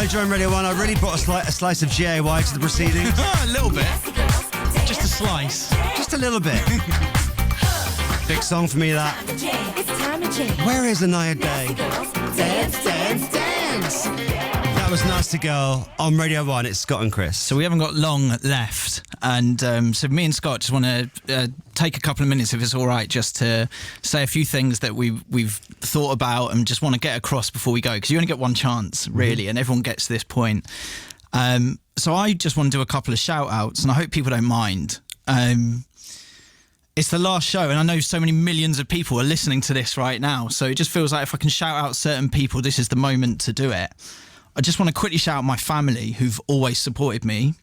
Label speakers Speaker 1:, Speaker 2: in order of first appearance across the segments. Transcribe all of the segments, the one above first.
Speaker 1: Join Radio 1. I really brought a slice of GAY to the proceedings.
Speaker 2: A little bit. Just a slice.
Speaker 1: Just a little bit. Big song for me, that.
Speaker 3: It's time to change.
Speaker 1: Where is Anaya Day?
Speaker 3: Dance, dance, dance.
Speaker 1: That was Nasty Girl on Radio 1. It's Scott and Chris.
Speaker 2: So we haven't got long left. And so me and Scott just want to take a couple of minutes, if it's all right, just to say a few things that we've thought about and just want to get across before we go. Because you only get one chance, really, and everyone gets to this point. So I just want to do a couple of shout-outs, and I hope people don't mind. It's the last show, and I know so many millions of people are listening to this right now, so it just feels like if I can shout out certain people, this is the moment to do it. I just want to quickly shout out my family, who've always supported me.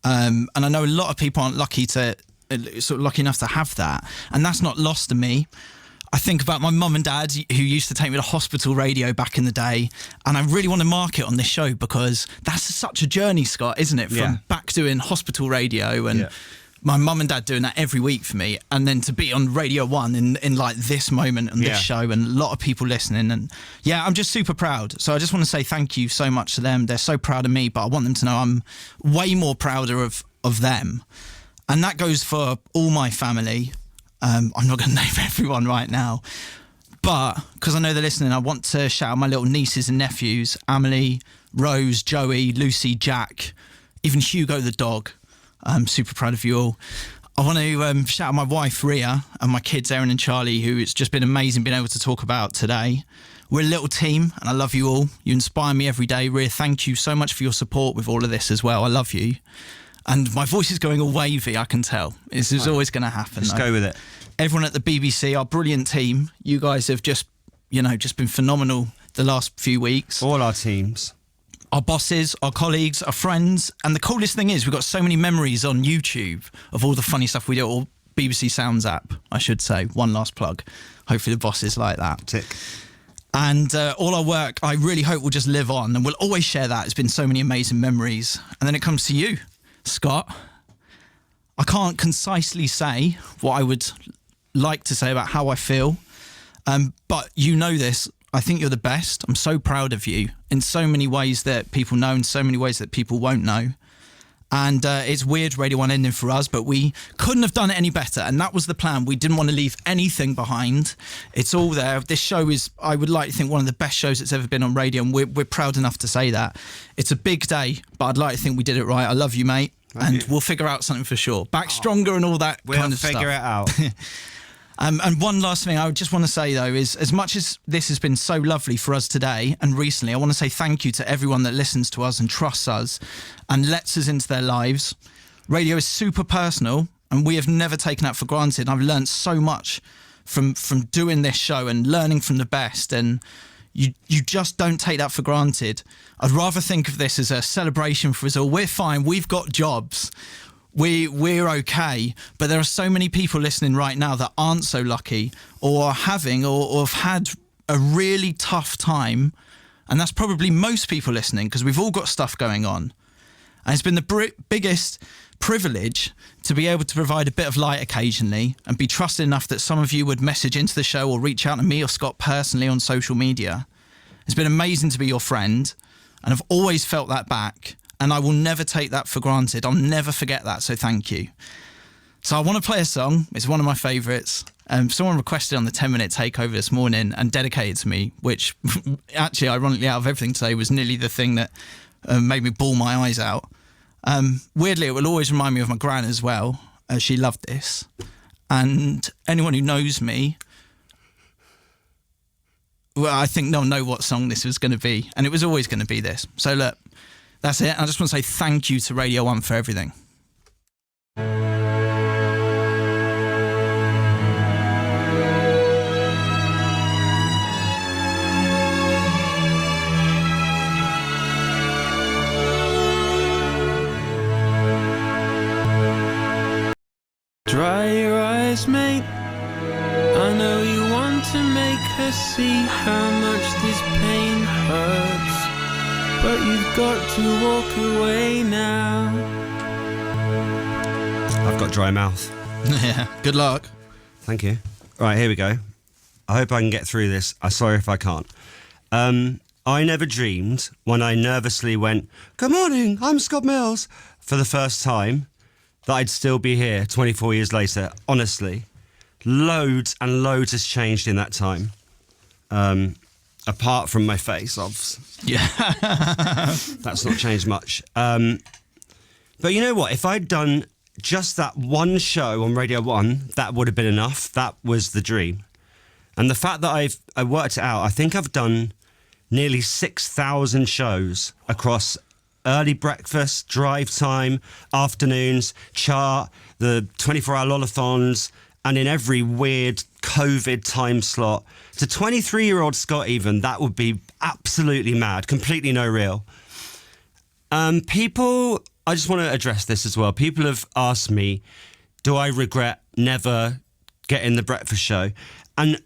Speaker 2: And I know a lot of people aren't lucky enough to have that, and that's not lost to me. I think about my mum and dad, who used to take me to hospital radio back in the day, and I really want to mark it on this show because that's such a journey, Scott, isn't it? From back doing hospital radio and my mum and dad doing that every week for me, and then to be on Radio 1 in like this moment on this show, and a lot of people listening, and I'm just super proud. So I just want to say thank you so much to them. They're so proud of me, but I want them to know I'm way more prouder of them. And that goes for all my family. I'm not going to name everyone right now, but because I know they're listening, I want to shout out my little nieces and nephews, Amelie, Rose, Joey, Lucy, Jack, even Hugo the dog. I'm super proud of you all. I want to shout out my wife, Ria, and my kids, Erin and Charlie, who it's just been amazing being able to talk about today. We're a little team, and I love you all. You inspire me every day. Ria, thank you so much for your support with all of this as well. I love you. And my voice is going all wavy, I can tell. This is always going to happen.
Speaker 1: Just go with it.
Speaker 2: Everyone at the BBC, our brilliant team, you guys have just been phenomenal the last few weeks.
Speaker 1: All our teams.
Speaker 2: Our bosses, our colleagues, our friends. And the coolest thing is we've got so many memories on YouTube of all the funny stuff we do, or BBC Sounds app, I should say. One last plug. Hopefully the bosses like that.
Speaker 1: Tick.
Speaker 2: And all our work, I really hope will just live on, and we'll always share that. It's been so many amazing memories. And then it comes to you, Scott. I can't concisely say what I would like to say about how I feel, but you know this. I think you're the best. I'm so proud of you in so many ways that people know, in so many ways that people won't know. And it's weird, Radio 1 ending for us, but we couldn't have done it any better. And that was the plan. We didn't want to leave anything behind. It's all there. This show is, I would like to think, one of the best shows that's ever been on radio. And we're proud enough to say that. It's a big day, but I'd like to think we did it right. I love you, mate. And we'll figure out something for sure. Back stronger and all that kind of stuff.
Speaker 1: We'll figure it out.
Speaker 2: And one last thing I would just want to say, though, is as much as this has been so lovely for us today and recently, I want to say thank you to everyone that listens to us and trusts us and lets us into their lives. Radio is super personal, and we have never taken that for granted. I've learned so much from doing this show and learning from the best, and you just don't take that for granted. I'd rather think of this as a celebration for us all. We're fine. We've got jobs. We're okay, but there are so many people listening right now that aren't so lucky, or are having or have had a really tough time, and that's probably most people listening because we've all got stuff going on. And it's been the biggest privilege to be able to provide a bit of light occasionally and be trusted enough that some of you would message into the show or reach out to me or Scott personally on social media. It's been amazing to be your friend, and I've always felt that back. And I will never take that for granted. I'll never forget that, so thank you. So I want to play a song. It's one of my favourites. Someone requested on the 10-minute takeover this morning and dedicated to me, which actually, ironically, out of everything today, was nearly the thing that made me bawl my eyes out. Weirdly, it will always remind me of my gran as well. She loved this. And anyone who knows me, well, I think they'll know what song this was going to be. And it was always going to be this. So look. That's it. I just want to say thank you to Radio 1 for everything.
Speaker 4: Dry your eyes, mate. I know you want to make her see how much this pain hurts. But you've got to walk away now.
Speaker 1: I've got dry mouth.
Speaker 2: Yeah, good luck.
Speaker 1: Thank you. Right, here we go. I hope I can get through this. I'm sorry if I can't.
Speaker 5: I never dreamed when I nervously went, "Good morning, I'm Scott Mills," for the first time, that I'd still be here 24 years later. Honestly, loads and loads has changed in that time. Apart from my face,
Speaker 2: Yeah.
Speaker 5: that's not changed much. But you know what? If I'd done just that one show on Radio 1, that would have been enough. That was the dream. And the fact that I worked it out, I think I've done nearly 6,000 shows across early breakfast, drive time, afternoons, chart, the 24-hour Lolathons, and in every weird COVID time slot. To 23-year-old Scott even, that would be absolutely mad, completely no real. People, I just want to address this as well. People have asked me, do I regret never getting the breakfast show? And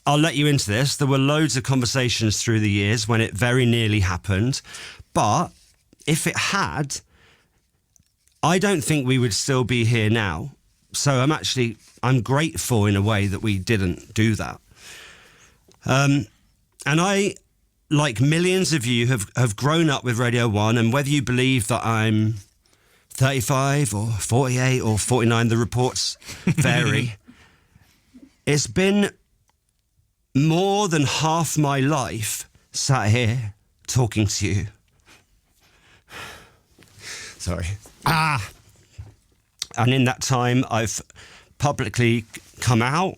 Speaker 5: I'll let you into this. There were loads of conversations through the years when it very nearly happened. But if it had, I don't think we would still be here now. So I'm grateful in a way that we didn't do that. And I, like millions of you, have grown up with Radio 1, and whether you believe that I'm 35 or 48 or 49, the reports vary. It's been more than half my life sat here talking to you. Sorry. And in that time, I've publicly come out,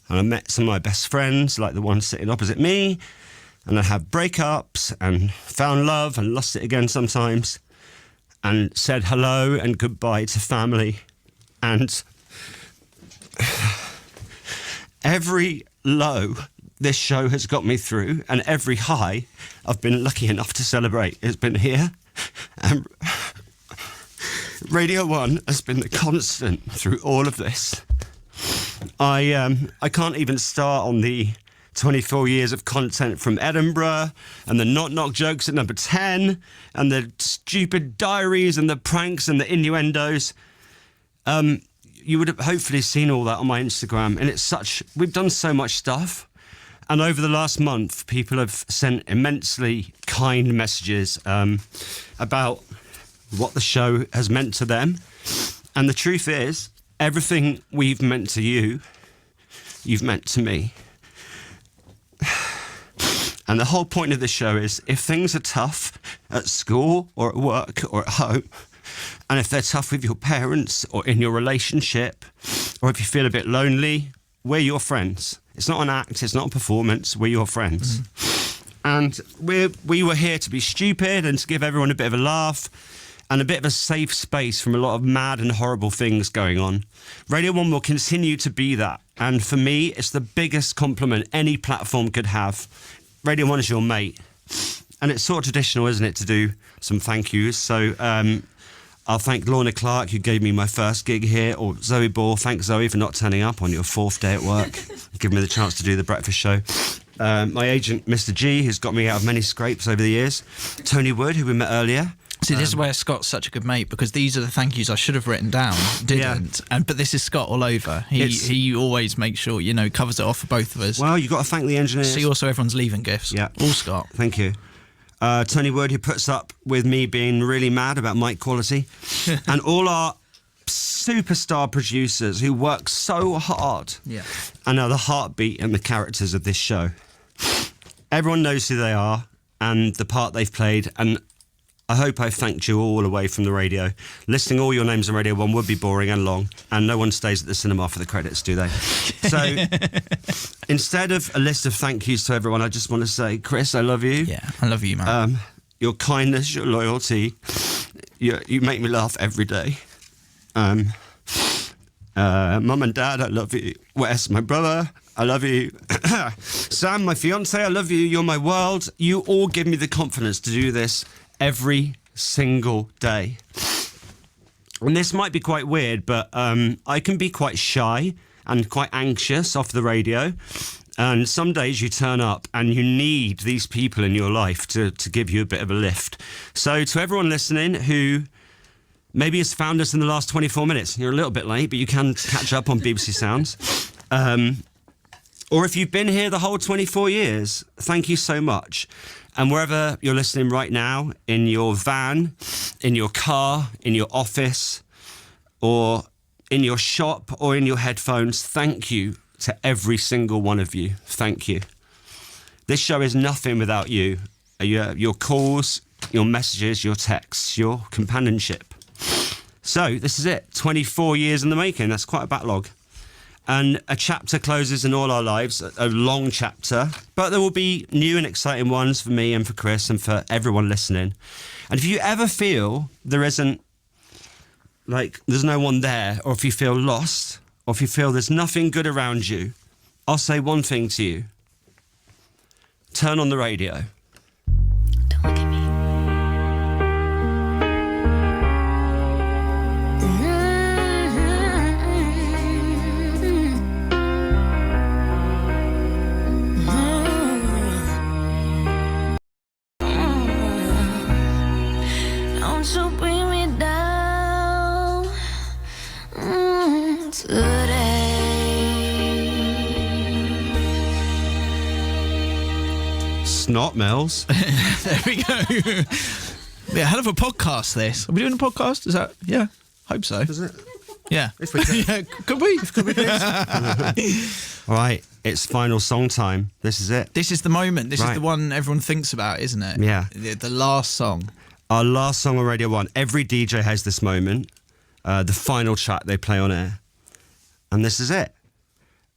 Speaker 5: and I met some of my best friends, like the one sitting opposite me, and I have breakups and found love and lost it again sometimes, and said hello and goodbye to family. And every low this show has got me through, and every high I've been lucky enough to celebrate has been here. And Radio 1 has been the constant through all of this. I can't even start on the 24 years of content from Edinburgh, and the knock-knock jokes at number 10, and the stupid diaries and the pranks and the innuendos. You would have hopefully seen all that on my Instagram, and we've done so much stuff. And over the last month, people have sent immensely kind messages about what the show has meant to them. And the truth is, everything we've meant to you, you've meant to me. And the whole point of this show is, if things are tough at school or at work or at home, and if they're tough with your parents or in your relationship, or if you feel a bit lonely, we're your friends. It's not an act, it's not a performance, we're your friends. And we were here to be stupid and to give everyone a bit of a laugh and a bit of a safe space from a lot of mad and horrible things going on. Radio 1 will continue to be that. And for me, it's the biggest compliment any platform could have. Radio 1 is your mate. And it's sort of traditional, isn't it, to do some thank yous. So I'll thank Lorna Clark, who gave me my first gig here, or Zoe Ball. Thanks, Zoe, for not turning up on your 4th day at work, giving me the chance to do the breakfast show. My agent, Mr. G, who's got me out of many scrapes over the years. Tony Wood, who we met earlier.
Speaker 2: See, this is where Scott's such a good mate, because these are the thank yous I should have written down, didn't. Yeah. But this is Scott all over. He always makes sure, covers it off for both of us.
Speaker 5: Well, you've got to thank the engineers.
Speaker 2: See, also everyone's leaving gifts.
Speaker 5: Yeah.
Speaker 2: All Scott.
Speaker 5: Thank you. Tony Wood, who puts up with me being really mad about mic quality. And all our superstar producers who work so hard and are the heartbeat and the characters of this show. Everyone knows who they are and the part they've played, and I hope I've thanked you all away from the radio. Listing all your names on Radio 1 would be boring and long, and no one stays at the cinema for the credits, do they? So instead of a list of thank yous to everyone, I just want to say, Chris, I love you.
Speaker 2: Yeah, I love you, man.
Speaker 5: Your kindness, your loyalty, you make me laugh every day. Mum and Dad, I love you. Wes, my brother, I love you. Sam, my fiance, I love you. You're my world. You all give me the confidence to do this every single day. And this might be quite weird, but I can be quite shy and quite anxious off the radio. And some days you turn up and you need these people in your life to give you a bit of a lift. So to everyone listening who maybe has found us in the last 24 minutes, you're a little bit late, but you can catch up on BBC Sounds. Or if you've been here the whole 24 years, thank you so much. And wherever you're listening right now, in your van, in your car, in your office, or in your shop, or in your headphones, thank you to every single one of you. Thank you. This show is nothing without you. Your calls, your messages, your texts, your companionship. So this is it. 24 years in the making. That's quite a backlog. And a chapter closes in all our lives, a long chapter, but there will be new and exciting ones for me and for Chris and for everyone listening. And if you ever feel there isn't, like, there's no one there, or if you feel lost, or if you feel there's nothing good around you, I'll say one thing to you. Turn on the radio.
Speaker 3: Don't look at me. Don't you bring me down today.
Speaker 5: Snot Mills.
Speaker 2: There we go. Yeah, hell of a podcast, this. Are we doing a podcast? Is that... Yeah, hope so.
Speaker 5: Is it?
Speaker 2: Yeah.
Speaker 5: If we could.
Speaker 2: Yeah, could we?
Speaker 5: All right, it's final song time. This is it.
Speaker 2: This is the moment. This
Speaker 5: Right.
Speaker 2: is the one everyone thinks about, isn't it?
Speaker 5: Yeah.
Speaker 2: The last song.
Speaker 5: Our last song on Radio 1. Every DJ has this moment. The final track they play on air. And this is it.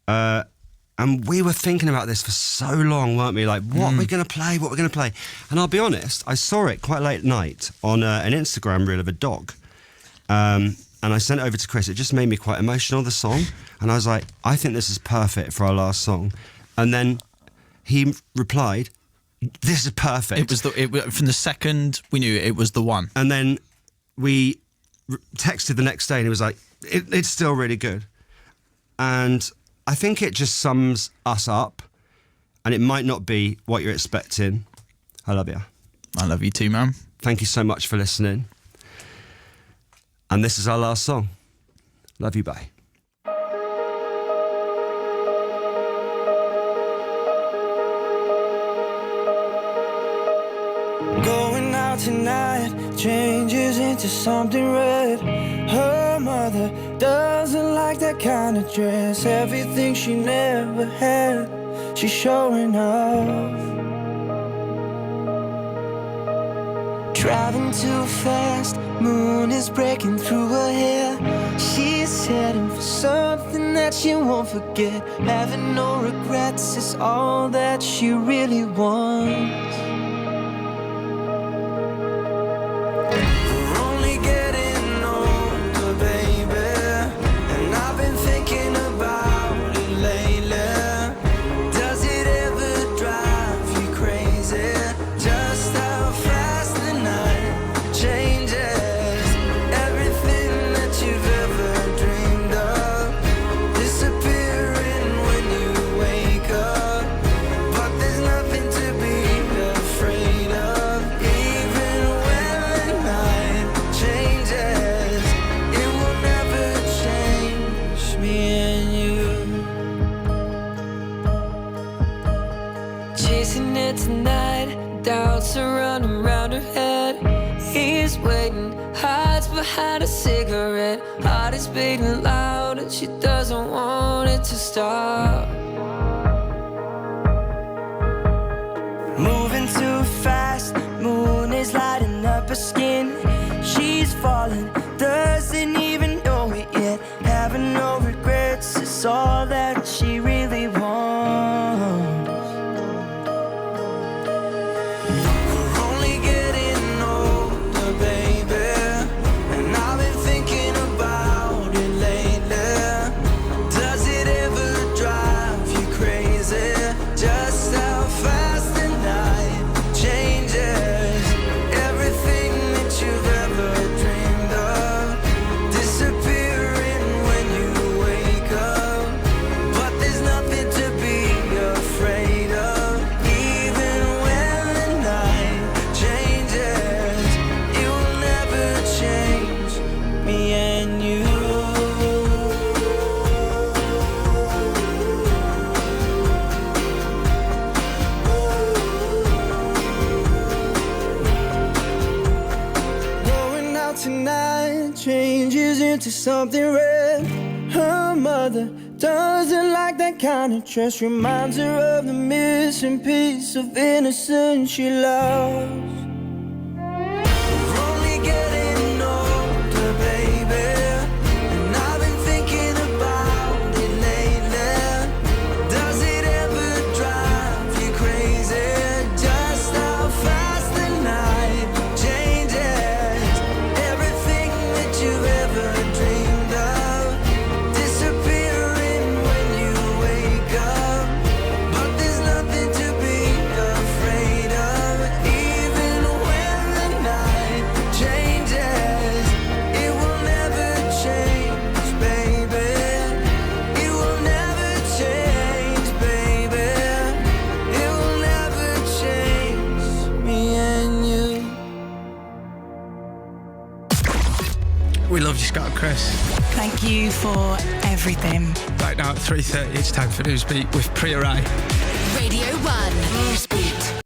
Speaker 5: And we were thinking about this for so long, weren't we? Like, what are we going to play? What are we going to play? And I'll be honest, I saw it quite late at night on an Instagram reel of a dog. And I sent it over to Chris. It just made me quite emotional, the song. And I was like, I think this is perfect for our last song. And then he replied, this is perfect.
Speaker 2: It was from the second we knew it was the one.
Speaker 5: And then we texted the next day and he was like, it's still really good. And I think it just sums us up, and it might not be what you're expecting. I love you.
Speaker 2: I love you too, man.
Speaker 5: Thank you so much for listening. And this is our last song. Love you, bye.
Speaker 4: Going out tonight changes into something red. Her mother doesn't like that kind of dress. Everything she never had, she's showing off. Driving too fast, moon is breaking through her hair. She's heading for something that she won't forget. Having no regrets is all that she really wants.
Speaker 6: Had a cigarette, heart is beating loud and she doesn't want it to stop.
Speaker 4: Moving too fast, moon is lighting up her skin. She's falling, doesn't even know it yet. Having no regrets is all that she really wants.
Speaker 6: Disappearing when you wake up, but there's
Speaker 7: into something red. Her mother doesn't like that kind of dress. Reminds her of the missing piece of innocence she lost. We're only getting older, baby, and I've been thinking about it lately. Does it ever drive you crazy? Just how fast the night changes. Everything that you've ever dreamed of disappearing when you wake up. But there's nothing to be afraid of. Even when the night changes, it will never change, baby. It will never change, baby. It will never change me and you.
Speaker 4: We love you, Scott and Chris.
Speaker 8: Thank you for everything.
Speaker 4: Right now at 3:30, it's time for Newsbeat with Priya Rai.
Speaker 9: Radio 1 Newsbeat.